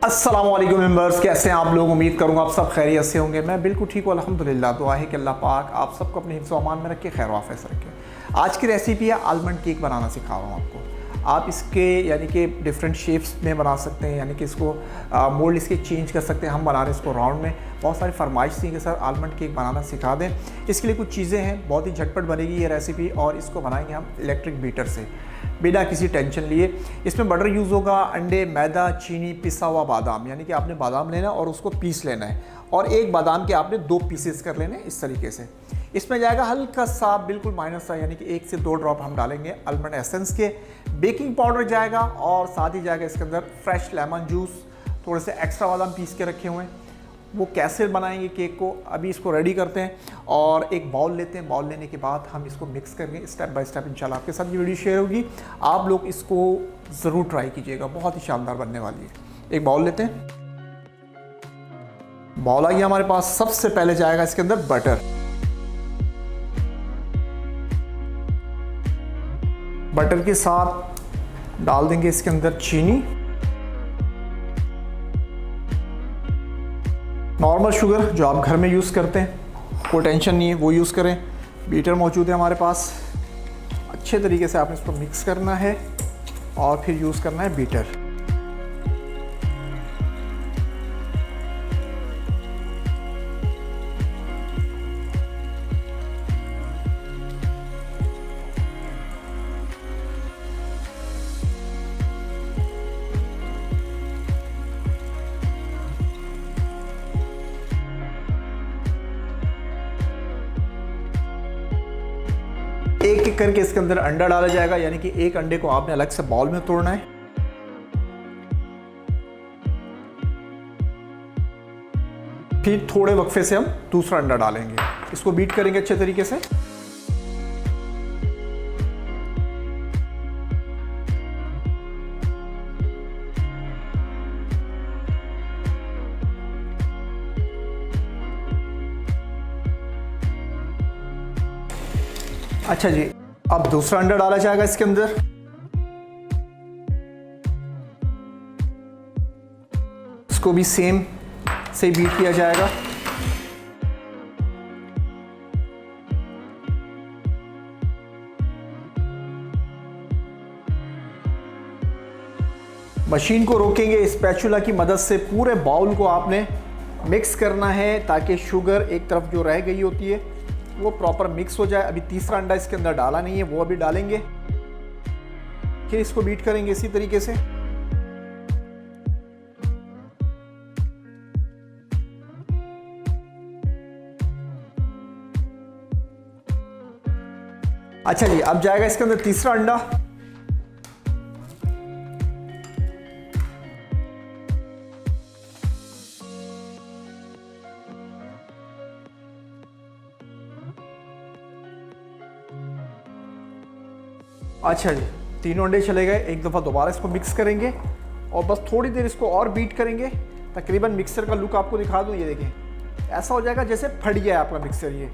अस्सलामुअलैकुम मेंबर्स, कैसे हैं आप लोग। उम्मीद करूंगा आप सब खैरियत से होंगे। मैं बिल्कुल ठीक हूँ अल्हम्दुलिल्लाह। दुआ है कि अल्लाह पाक आप सबको अपने हिफ्ज़ व अमान में रखे, खैर वाफ़िस रखे। आज की रेसिपी है आलमंड केक बनाना सिखा रहा हूँ आपको। आप इसके यानी कि डिफरेंट शेप्स में बना सकते हैं, यानी कि इसको मोल्ड इसके चेंज कर सकते हैं। हम बना रहे हैं इसको राउंड में। बहुत सारी फरमाइश थी कि सर आलमंड केक बनाना सिखा दें। इसके लिए कुछ चीज़ें हैं, बहुत ही झटपट बनेगी ये रेसिपी और इसको बनाएंगे हम इलेक्ट्रिक बीटर से बिना किसी टेंशन लिए। इसमें बटर यूज़ होगा, अंडे, मैदा, चीनी, पिसा हुआ बादाम, यानी कि आपने बादाम लेना है और उसको पीस लेना है और एक बादाम के आपने 2 पीसेस कर लेने इस तरीके से। इसमें जाएगा हल्का सा, बिल्कुल माइनस सा, यानी कि 1 से 2 ड्रॉप हम डालेंगे आलमंड एसेंस के। बेकिंग पाउडर जाएगा और साथ ही जाएगा इसके अंदर फ्रेश लेमन जूस, थोड़े से एक्स्ट्रा बादाम पीस के रखे हुए हैं। वो कैसे बनाएंगे केक को, अभी इसको रेडी करते हैं और एक बाउल लेते हैं। बाउल लेने के बाद हम इसको मिक्स करेंगे स्टेप बाय स्टेप। इंशाल्लाह आपके साथ ये वीडियो शेयर होगी, आप लोग इसको ज़रूर ट्राई कीजिएगा, बहुत ही शानदार बनने वाली है। एक बाउल लेते हैं, बाउल आ गया हमारे पास। सबसे पहले जाएगा इसके अंदर बटर। बटर के साथ डाल देंगे इसके अंदर चीनी, नॉर्मल शुगर जो आप घर में यूज़ करते हैं, कोई टेंशन नहीं है, वो यूज़ करें। बीटर मौजूद है हमारे पास। अच्छे तरीके से आपने इसको मिक्स करना है और फिर यूज़ करना है बीटर। एक एक करके इसके अंदर अंडा डाला जाएगा, यानी कि एक अंडे को आपने अलग से बाउल में तोड़ना है। फिर थोड़े वक्फे से हम दूसरा अंडा डालेंगे, इसको बीट करेंगे अच्छे तरीके से। अच्छा जी, अब दूसरा अंडा डाला जाएगा इसके अंदर। इसको भी सेम से बीट किया जाएगा। मशीन को रोकेंगे स्पैचुला की मदद से। पूरे बाउल को आपने मिक्स करना है ताकि शुगर एक तरफ जो रह गई होती है वो प्रॉपर मिक्स हो जाए। अभी तीसरा अंडा इसके अंदर डाला नहीं है, वो अभी डालेंगे। फिर इसको बीट करेंगे इसी तरीके से। अच्छा जी, अब जाएगा इसके अंदर तीसरा अंडा। अच्छा जी, तीनों अंडे चले गए। एक दफ़ा दोबारा इसको मिक्स करेंगे और बस थोड़ी देर इसको और बीट करेंगे। तकरीबन मिक्सर का लुक आपको दिखा दूँ, ये देखें, ऐसा हो जाएगा जैसे फट गया है आपका मिक्सर ये।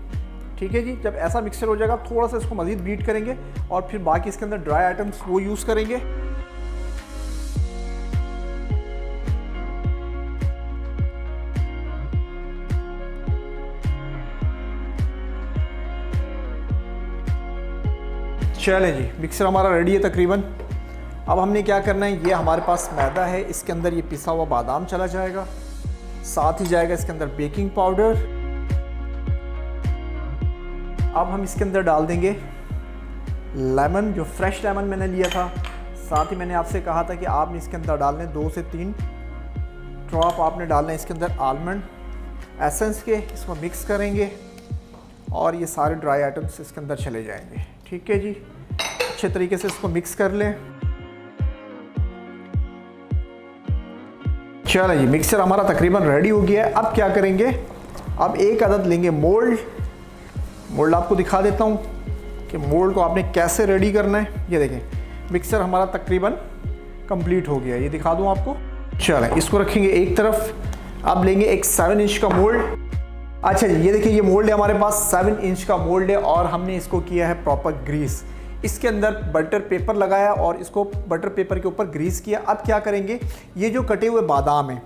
ठीक है जी, जब ऐसा मिक्सर हो जाएगा थोड़ा सा इसको मज़ीद बीट करेंगे और फिर बाकी इसके अंदर ड्राई आइटम्स वो यूज़ करेंगे। चलें जी, मिक्सर हमारा रेडी है तकरीबन। अब हमने क्या करना है, ये हमारे पास मैदा है, इसके अंदर ये पिसा हुआ बादाम चला जाएगा, साथ ही जाएगा इसके अंदर बेकिंग पाउडर। अब हम इसके अंदर डाल देंगे लेमन, जो फ्रेश लेमन मैंने लिया था। साथ ही मैंने आपसे कहा था कि आपने इसके अंदर डालने 2 से 3 ड्रॉप आपने डालने इसके अंदर आलमंड एसेंस के। इसको मिक्स करेंगे और ये सारे ड्राई आइटम्स इसके अंदर चले जाएंगे। ठीक है जी, अच्छे तरीके से इसको मिक्स कर लें। चलो जी, मिक्सर हमारा तकरीबन रेडी हो गया है। अब क्या करेंगे, अब एक अदद लेंगे मोल्ड। मोल्ड आपको दिखा देता हूँ कि मोल्ड को आपने कैसे रेडी करना है। ये देखें, मिक्सर हमारा तकरीबन कंप्लीट हो गया, ये दिखा दूँ आपको। चलें, इसको रखेंगे एक तरफ। अब लेंगे एक 7 इंच का मोल्ड। अच्छा जी, ये देखिए, ये मोल्ड है हमारे पास, 7 इंच का मोल्ड है और हमने इसको किया है प्रॉपर ग्रीस। इसके अंदर बटर पेपर लगाया और इसको बटर पेपर के ऊपर ग्रीस किया। अब क्या करेंगे, ये जो कटे हुए बादाम हैं,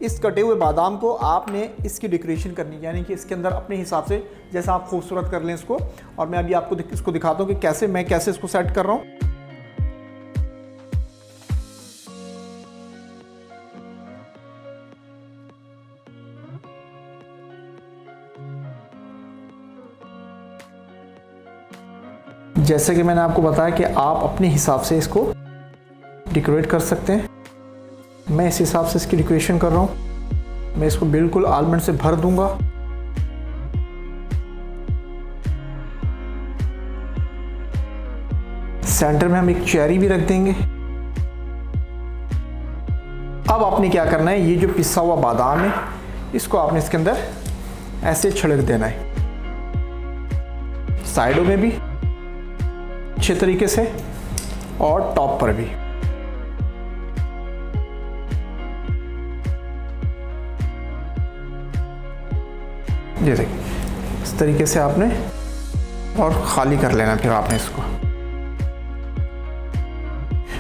इस कटे हुए बादाम को आपने इसकी डेकोरेशन करनी है, यानी कि इसके अंदर अपने हिसाब से जैसा आप खूबसूरत कर लें इसको। और मैं अभी आपको इसको दिखाता हूँ कि कैसे इसको सेट कर रहा हूँ। जैसे कि मैंने आपको बताया कि आप अपने हिसाब से इसको डेकोरेट कर सकते हैं। मैं इस हिसाब से इसकी डेकोरेशन कर रहा हूँ। मैं इसको बिल्कुल आलमंड से भर दूंगा। सेंटर में हम एक चेरी भी रख देंगे। अब आपने क्या करना है, ये जो पिसा हुआ बादाम है इसको आपने इसके अंदर ऐसे छिड़क देना है, साइडों में भी अच्छे तरीके से और टॉप पर भी। ये देखिए, इस तरीके से आपने और खाली कर लेना फिर आपने इसको।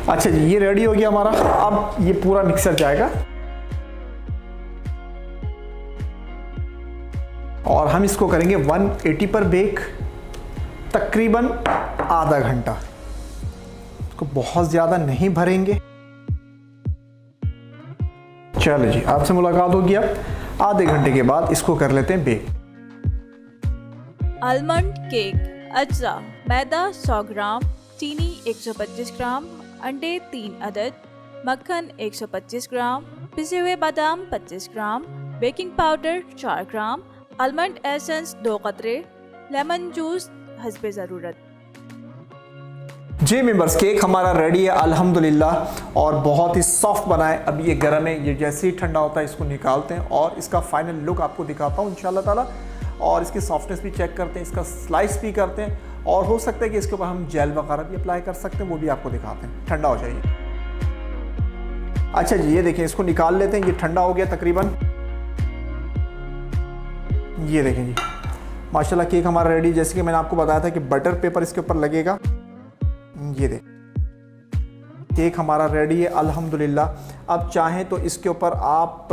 अच्छा जी, ये रेडी हो गया हमारा। अब ये पूरा मिक्सर जाएगा और हम इसको करेंगे 180 पर बेक तकरीबन आधा घंटा। इसको बहुत ज़्यादा नहीं भरेंगे। चलो जी, आपसे मुलाकात होगी अब आधे घंटे के बाद। इसको कर लेते हैं बेक। आलमंड केक अज्जा, मैदा 100 ग्राम, चीनी 125 ग्राम, अंडे 3 अदद, मक्खन 125 ग्राम, पिसे हुए बादाम 25 ग्राम, बेकिंग पाउडर 4 ग्राम, आलमंड एसेंस 2 कतरे, लेमन जूस हस्बे ज़रूरत। जी मेंबर्स, केक हमारा रेडी है अल्हम्दुलिल्लाह और बहुत ही सॉफ्ट बना है। अब ये गर्म है, ये जैसे ही ठंडा होता है इसको निकालते हैं और इसका फाइनल लुक आपको दिखाता हूँ इंशाल्लाह ताला। और इसकी सॉफ्टनेस भी चेक करते हैं, इसका स्लाइस भी करते हैं और हो सकता है कि इसके ऊपर हम जेल वगैरह भी अप्लाई कर सकते हैं, वो भी आपको दिखाते हैं। ठंडा हो जाइए। अच्छा जी, ये देखें, इसको निकाल लेते हैं। ये ठंडा हो गया तकरीबन। ये देखें जी, माशाल्लाह केक हमारा रेडी। जैसे कि मैंने आपको बताया था कि बटर पेपर इसके ऊपर लगेगा। ये देख, केक हमारा रेडी है अल्हम्दुलिल्लाह। अब चाहें तो इसके ऊपर आप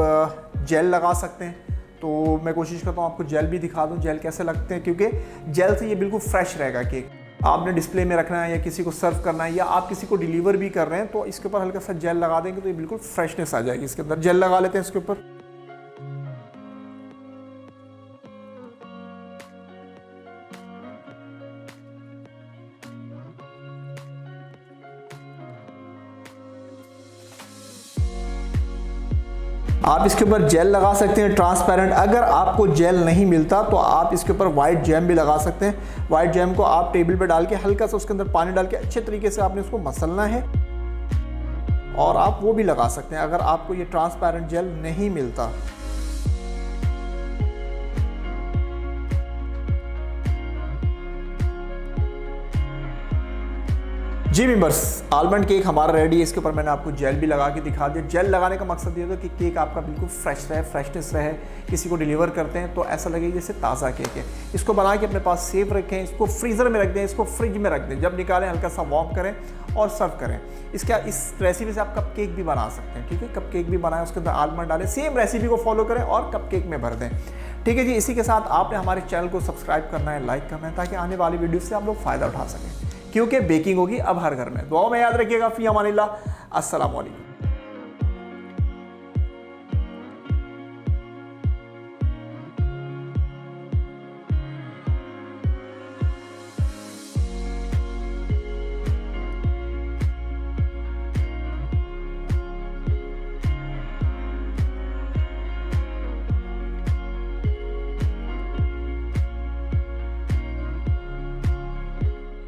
जेल लगा सकते हैं, तो मैं कोशिश करता हूँ आपको जेल भी दिखा दूँ जेल कैसे लगते हैं, क्योंकि जेल से ये बिल्कुल फ्रेश रहेगा केक। आपने डिस्प्ले में रखना है या किसी को सर्व करना है या आप किसी को डिलीवर भी कर रहे हैं तो इसके ऊपर हल्का सा जेल लगा देंगे तो ये बिल्कुल फ्रेशनेस आ जाएगी। इसके अंदर जेल लगा लेते हैं इसके ऊपर। आप इसके ऊपर जेल लगा सकते हैं ट्रांसपेरेंट। अगर आपको जेल नहीं मिलता तो आप इसके ऊपर वाइट जैम भी लगा सकते हैं। वाइट जैम को आप टेबल पे डाल के हल्का सा उसके अंदर पानी डाल के अच्छे तरीके से आपने उसको मसलना है और आप वो भी लगा सकते हैं अगर आपको ये ट्रांसपेरेंट जेल नहीं मिलता। जी मेंबर्स, आलमंड केक हमारा रेडी है। इसके ऊपर मैंने आपको जेल भी लगा के दिखा दिया। जेल लगाने का मकसद ये था कि केक आपका बिल्कुल फ्रेश रहे, फ्रेशनेस रहे। किसी को डिलीवर करते हैं तो ऐसा लगे जैसे ताज़ा केक है। इसको बना के अपने पास सेव रखें, इसको फ्रीज़र में रख दें, इसको फ्रिज में रख दें। जब निकालें हल्का सा वार्म करें और सर्व करें। इस रेसिपी से आप कप केक भी बना सकते हैं। ठीक है, कप केक भी बनाएं, उसके अंदर आलमंड डालें, सेम रेसिपी को फॉलो करें और कप केक में भर दें। ठीक है जी, इसी के साथ आपने हमारे चैनल को सब्सक्राइब करना है, लाइक करना है, ताकि आने वाली वीडियो से आप लोग फ़ायदा उठा सकें, क्योंकि बेकिंग होगी अब हर घर में। दुआओं में याद रखिएगा। फी अमानिल्लाह। अस्सलाम वालेकुम।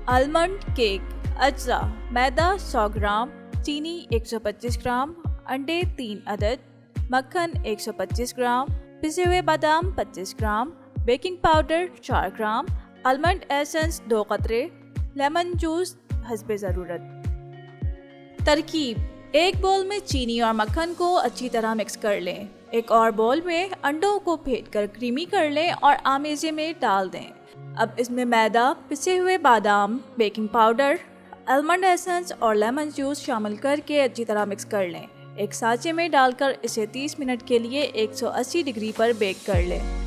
आलमंड केक अज्जा, मैदा 100 ग्राम, चीनी 125 ग्राम, अंडे 3 अदद, मक्खन 125 ग्राम, पिसे हुए बादाम 25 ग्राम, बेकिंग पाउडर 4 ग्राम, आलमंड एसेंस 2 कतरे, लेमन जूस हस्बे ज़रूरत। तरकीब: एक बोल में चीनी और मक्खन को अच्छी तरह मिक्स कर लें। एक और बोल में अंडों को फेंट कर क्रीमी कर लें और आमेज़े में डाल दें। अब इसमें मैदा, पिसे हुए बादाम, बेकिंग पाउडर, आलमंड एसेंस और लेमन जूस शामिल करके अच्छी तरह मिक्स कर लें। एक सांचे में डालकर इसे 30 मिनट के लिए 180 डिग्री पर बेक कर लें।